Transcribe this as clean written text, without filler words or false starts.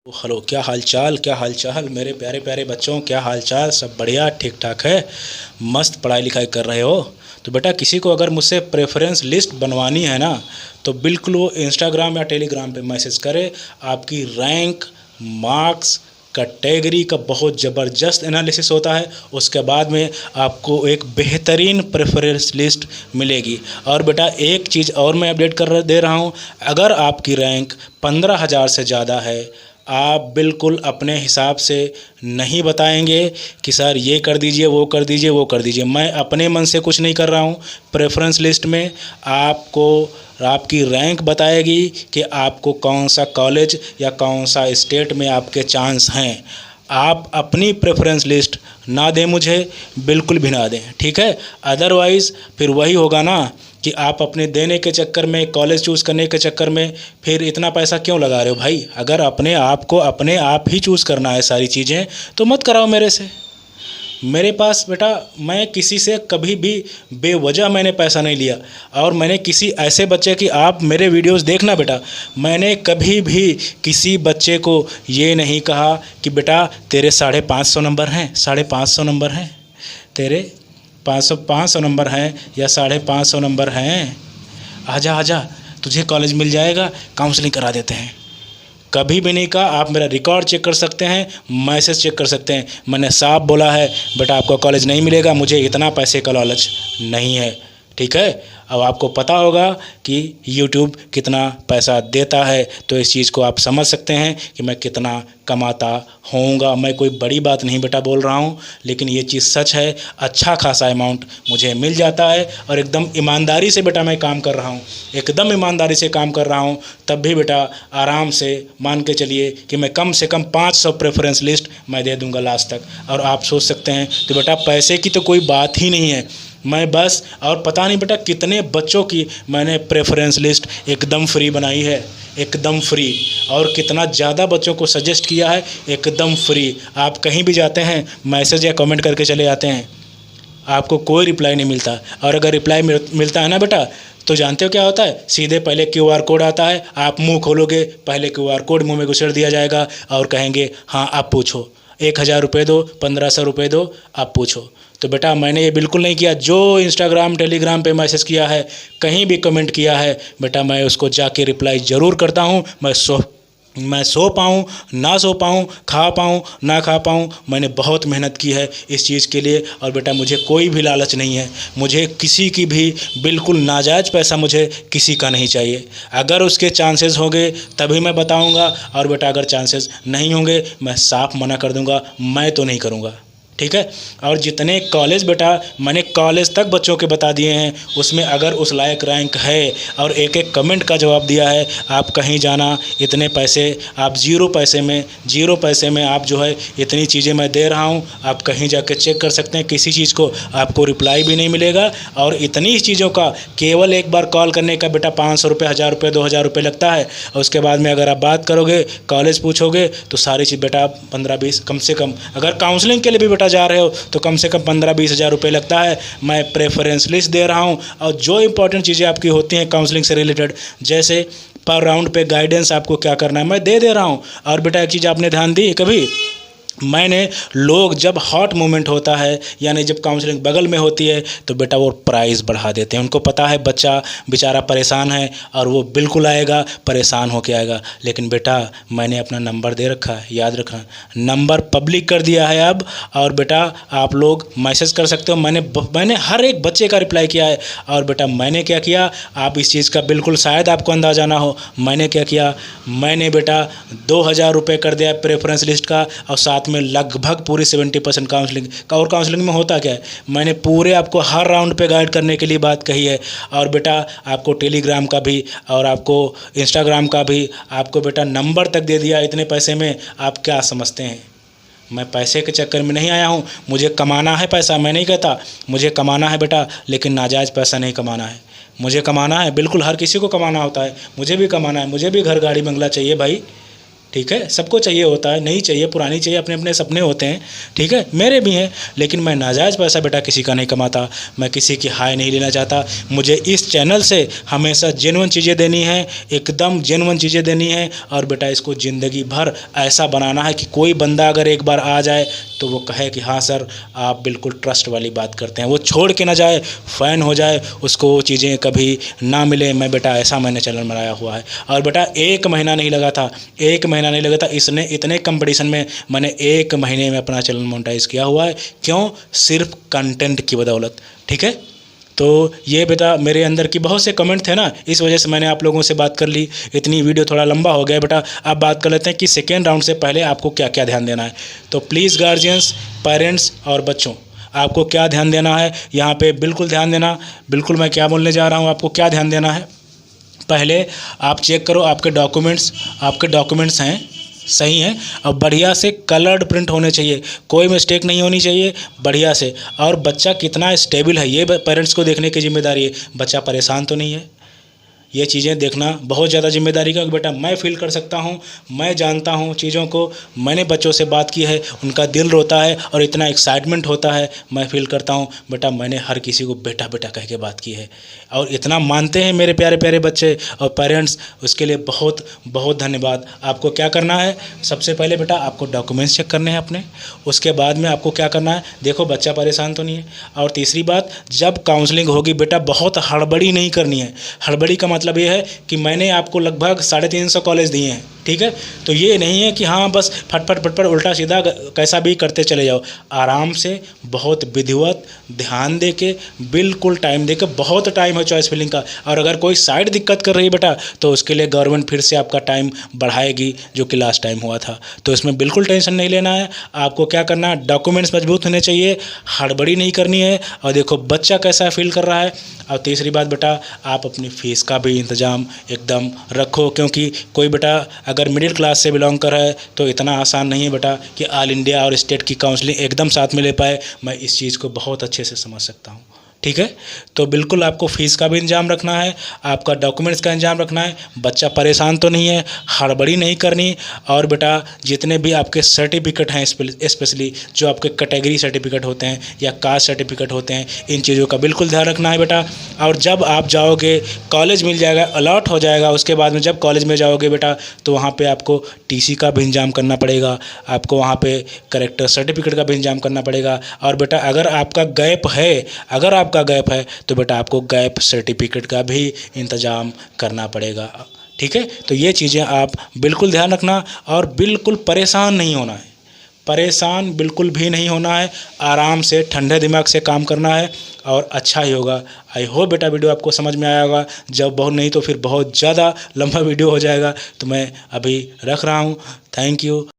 Hello, क्या हाल चाल मेरे प्यारे प्यारे बच्चों। क्या हाल चाल? सब बढ़िया, ठीक ठाक है। मस्त पढ़ाई लिखाई कर रहे हो? तो बेटा, किसी को अगर मुझसे प्रेफरेंस लिस्ट बनवानी है ना, तो बिल्कुल वो इंस्टाग्राम या टेलीग्राम पे मैसेज करे। आपकी रैंक, मार्क्स, कैटेगरी का बहुत ज़बरदस्त एनालिसिस होता है। उसके बाद में आपको एक बेहतरीन प्रेफरेंस लिस्ट मिलेगी। और बेटा, एक चीज़ और मैं अपडेट कर दे रहा हूँ। अगर आपकी रैंक 15,000 से ज़्यादा है, आप बिल्कुल अपने हिसाब से नहीं बताएंगे कि सर ये कर दीजिए, वो कर दीजिए, वो कर दीजिए। मैं अपने मन से कुछ नहीं कर रहा हूँ। प्रेफरेंस लिस्ट में आपको आपकी रैंक बताएगी कि आपको कौन सा कॉलेज या कौन सा स्टेट में आपके चांस हैं। आप अपनी प्रेफरेंस लिस्ट ना दें मुझे, बिल्कुल भी ना दें, ठीक है। अदरवाइज़ फिर वही होगा ना कि आप अपने देने के चक्कर में, कॉलेज चूज़ करने के चक्कर में फिर इतना पैसा क्यों लगा रहे हो भाई? अगर अपने आप को अपने आप ही चूज़ करना है सारी चीज़ें, तो मत कराओ मेरे से। मेरे पास बेटा, मैं किसी से कभी भी बेवजह मैंने पैसा नहीं लिया। और मैंने किसी ऐसे बच्चे की, आप मेरे वीडियोस देखना बेटा, मैंने कभी भी किसी बच्चे को ये नहीं कहा कि बेटा तेरे 550 नंबर हैं, 550 नंबर हैं तेरे, 500 नंबर हैं या 550 नंबर हैं, आजा आजा, तुझे कॉलेज मिल जाएगा, काउंसलिंग करा देते हैं। कभी भी नहीं कहा। आप मेरा रिकॉर्ड चेक कर सकते हैं, मैसेज चेक कर सकते हैं। मैंने साफ बोला है बेटा आपको कॉलेज नहीं मिलेगा, मुझे इतना पैसे का लालच नहीं है, ठीक है। अब आपको पता होगा कि YouTube कितना पैसा देता है, तो इस चीज़ को आप समझ सकते हैं कि मैं कितना कमाता होऊंगा। मैं कोई बड़ी बात नहीं बेटा बोल रहा हूँ, लेकिन ये चीज़ सच है। अच्छा खासा अमाउंट मुझे मिल जाता है और एकदम ईमानदारी से बेटा मैं काम कर रहा हूँ, एकदम ईमानदारी से काम कर रहा हूँ। तब भी बेटा आराम से मान के चलिए कि मैं कम से कम 500 प्रेफरेंस लिस्ट मैं दे दूँगा लास्ट तक। और आप सोच सकते हैं कि बेटा पैसे की तो कोई बात ही नहीं है, मैं बस, और पता नहीं बेटा कितने बच्चों की मैंने प्रेफरेंस लिस्ट एकदम फ्री बनाई है, एकदम फ्री। और कितना ज़्यादा बच्चों को सजेस्ट किया है, एकदम फ्री। आप कहीं भी जाते हैं, मैसेज या कमेंट करके चले जाते हैं, आपको कोई रिप्लाई नहीं मिलता। और अगर रिप्लाई मिलता है ना बेटा, तो जानते हो क्या होता है? सीधे पहले QR कोड आता है, आप मुंह खोलोगे, पहले QR कोड मुंह में घुसेड़ दिया जाएगा और कहेंगे हाँ आप पूछो, 1,000 रुपये दो, 1,500 रुपये दो, आप पूछो। तो बेटा मैंने ये बिल्कुल नहीं किया। जो इंस्टाग्राम टेलीग्राम पे मैसेज किया है, कहीं भी कमेंट किया है बेटा, मैं उसको जाके रिप्लाई ज़रूर करता हूँ। मैं सो पाऊँ ना सो पाऊँ, खा पाऊँ ना खा पाऊँ, मैंने बहुत मेहनत की है इस चीज़ के लिए। और बेटा मुझे कोई भी लालच नहीं है, मुझे किसी की भी बिल्कुल नाजायज़ पैसा मुझे किसी का नहीं चाहिए। अगर उसके चांसेस होंगे तभी मैं बताऊंगा, और बेटा अगर चांसेस नहीं होंगे मैं साफ मना कर दूंगा, मैं तो नहीं करूंगा, ठीक है। और जितने कॉलेज बेटा मैंने कॉलेज तक बच्चों के बता दिए हैं, उसमें अगर उस लायक रैंक है और एक एक कमेंट का जवाब दिया है, आप कहीं जाना, इतने पैसे आप ज़ीरो पैसे में आप जो है इतनी चीज़ें मैं दे रहा हूँ, आप कहीं जाकर चेक कर सकते हैं। किसी चीज़ को आपको रिप्लाई भी नहीं मिलेगा। और इतनी चीज़ों का केवल एक बार कॉल करने का बेटा 500 रुपये, 1,000 रुपये, 2,000 रुपये लगता है। और उसके बाद में अगर आप बात करोगे, कॉलेज पूछोगे, तो सारी चीज़ बेटा 15-20, कम से कम अगर काउंसलिंग के लिए भी बेटा जा रहे हो तो कम से कम 15-20 हज़ार रुपये लगता है। मैं प्रेफरेंस लिस्ट दे रहा हूँ। और जो इंपॉर्टेंट चीज़ें आपकी होती हैं काउंसलिंग से रिलेटेड, जैसे पर राउंड पे गाइडेंस आपको क्या करना है, मैं दे रहा हूँ। और बेटा एक चीज़ आपने ध्यान दी कभी? मैंने लोग जब हॉट मोमेंट होता है, यानी जब काउंसलिंग बगल में होती है, तो बेटा वो प्राइस बढ़ा देते हैं। उनको पता है बच्चा बेचारा परेशान है और वो बिल्कुल आएगा, परेशान होके आएगा। लेकिन बेटा मैंने अपना नंबर दे रखा है, याद रखना, नंबर पब्लिक कर दिया है अब। और बेटा आप लोग मैसेज कर सकते हो, मैंने हर एक बच्चे का रिप्लाई किया है। और बेटा मैंने क्या किया, आप इस चीज़ का बिल्कुल शायद आपको अंदाज़ा ना हो, मैंने क्या किया, मैंने बेटा 2,000 रुपये कर दिया प्रेफरेंस लिस्ट का, और साथ में लगभग पूरी 70% काउंसलिंग का। और काउंसलिंग में होता क्या है, मैंने पूरे आपको हर राउंड पे गाइड करने के लिए बात कही है। और बेटा आपको टेलीग्राम का भी और आपको इंस्टाग्राम का भी आपको बेटा नंबर तक दे दिया इतने पैसे में। आप क्या समझते हैं मैं पैसे के चक्कर में नहीं आया हूँ? मुझे कमाना है पैसा, मैं नहीं कहता मुझे कमाना है बेटा, लेकिन नाजायज़ पैसा नहीं कमाना है। मुझे कमाना है, बिल्कुल हर किसी को कमाना होता है, मुझे भी कमाना है, मुझे भी घर गाड़ी बंगला चाहिए भाई, ठीक है, सबको चाहिए होता है, नहीं चाहिए, पुरानी चाहिए, अपने अपने सपने होते हैं, ठीक है, मेरे भी हैं। लेकिन मैं नाजायज़ पैसा बेटा किसी का नहीं कमाता, मैं किसी की हाय नहीं लेना चाहता। मुझे इस चैनल से हमेशा जेन्युइन चीज़ें देनी है, एकदम जेन्युइन चीज़ें देनी है। और बेटा इसको ज़िंदगी भर ऐसा बनाना है कि कोई बंदा अगर एक बार आ जाए तो वो कहे कि हाँ सर आप बिल्कुल ट्रस्ट वाली बात करते हैं, वो छोड़ के ना जाए, फ़ैन हो जाए, उसको वो चीज़ें कभी ना मिले। मैं बेटा ऐसा मैंने चैनल बनाया हुआ है। और बेटा 1 महीना नहीं लगा था, 1 महीना नहीं लगा था, इसने इतने कंपटीशन में मैंने 1 महीने में अपना चैनल मोनेटाइज किया हुआ है। क्यों? सिर्फ कंटेंट की बदौलत, ठीक है। तो ये बेटा मेरे अंदर की बहुत से कमेंट थे ना, इस वजह से मैंने आप लोगों से बात कर ली। इतनी वीडियो थोड़ा लंबा हो गया बेटा। अब बात कर लेते हैं कि सेकेंड राउंड से पहले आपको क्या क्या ध्यान देना है। तो प्लीज़ गार्जियंस, पेरेंट्स और बच्चों, आपको क्या ध्यान देना है यहाँ पे, बिल्कुल ध्यान देना। बिल्कुल मैं क्या बोलने जा रहा हूँ, आपको क्या ध्यान देना है। पहले आप चेक करो आपके डॉक्यूमेंट्स हैं सही हैं, और बढ़िया से कलर्ड प्रिंट होने चाहिए, कोई मिस्टेक नहीं होनी चाहिए, बढ़िया से। और बच्चा कितना स्टेबल है ये पेरेंट्स को देखने की जिम्मेदारी है, बच्चा परेशान तो नहीं है। ये चीज़ें देखना बहुत ज़्यादा जिम्मेदारी का। बेटा मैं फ़ील कर सकता हूँ, मैं जानता हूँ चीज़ों को, मैंने बच्चों से बात की है, उनका दिल रोता है और इतना एक्साइटमेंट होता है, मैं फ़ील करता हूँ। बेटा मैंने हर किसी को बेटा बेटा कह के बात की है, और इतना मानते हैं मेरे प्यारे प्यारे बच्चे और पेरेंट्स, उसके लिए बहुत बहुत धन्यवाद। आपको क्या करना है, सबसे पहले बेटा आपको डॉक्यूमेंट्स चेक करने हैं अपने, उसके बाद में आपको क्या करना है, देखो बच्चा परेशान तो नहीं है। और तीसरी बात, जब काउंसलिंग होगी बेटा बहुत हड़बड़ी नहीं करनी है। हड़बड़ी का मतलब ये है कि मैंने आपको लगभग 350 कॉलेज दिए हैं, ठीक है। तो ये नहीं है कि हाँ बस फटफट उल्टा सीधा कैसा भी करते चले जाओ। आराम से, बहुत विधिवत, ध्यान दे के, बिल्कुल टाइम दे के, बहुत टाइम है चॉइस फिलिंग का। और अगर कोई साइड दिक्कत कर रही है बेटा तो उसके लिए गवर्नमेंट फिर से आपका टाइम बढ़ाएगी, जो कि लास्ट टाइम हुआ था। तो इसमें बिल्कुल टेंशन नहीं लेना है। आपको क्या करना है, डॉक्यूमेंट्स मजबूत होने चाहिए, हड़बड़ी नहीं करनी है, और देखो बच्चा कैसा फील कर रहा है। और तीसरी बात बेटा, आप अपनी फ़ीस का भी इंतज़ाम एकदम रखो, क्योंकि कोई बेटा अगर मिडिल क्लास से बिलोंग कर रहा है तो इतना आसान नहीं है बेटा कि ऑल इंडिया और स्टेट की काउंसलिंग एकदम साथ में ले पाए। मैं इस चीज़ को बहुत अच्छे से समझ सकता हूँ, ठीक है। तो बिल्कुल आपको फ़ीस का भी इंतजाम रखना है, आपका डॉक्यूमेंट्स का इंतजाम रखना है, बच्चा परेशान तो नहीं है, हड़बड़ी नहीं करनी। और बेटा जितने भी आपके सर्टिफिकेट हैं, स्पेशली जो आपके कैटेगरी सर्टिफिकेट होते हैं या कास्ट सर्टिफिकेट होते हैं, इन चीज़ों का बिल्कुल ध्यान रखना है बेटा। और जब आप जाओगे कॉलेज मिल जाएगा, अलॉट हो जाएगा, उसके बाद में जब कॉलेज में जाओगे बेटा तो वहाँ पर आपको TC का भी इंतजाम करना पड़ेगा, आपको वहाँ पर कैरेक्टर सर्टिफिकेट का भी इंतजाम करना पड़ेगा। और बेटा अगर आपका गैप है तो बेटा आपको गैप सर्टिफिकेट का भी इंतज़ाम करना पड़ेगा, ठीक है। तो ये चीज़ें आप बिल्कुल ध्यान रखना, और बिल्कुल परेशान नहीं होना है, परेशान बिल्कुल भी नहीं होना है। आराम से ठंडे दिमाग से काम करना है और अच्छा ही होगा। आई होप बेटा वीडियो आपको समझ में आया होगा। जब बहुत नहीं तो फिर बहुत ज़्यादा लंबा वीडियो हो जाएगा। तो मैं अभी रख रहा हूँ। Thank you.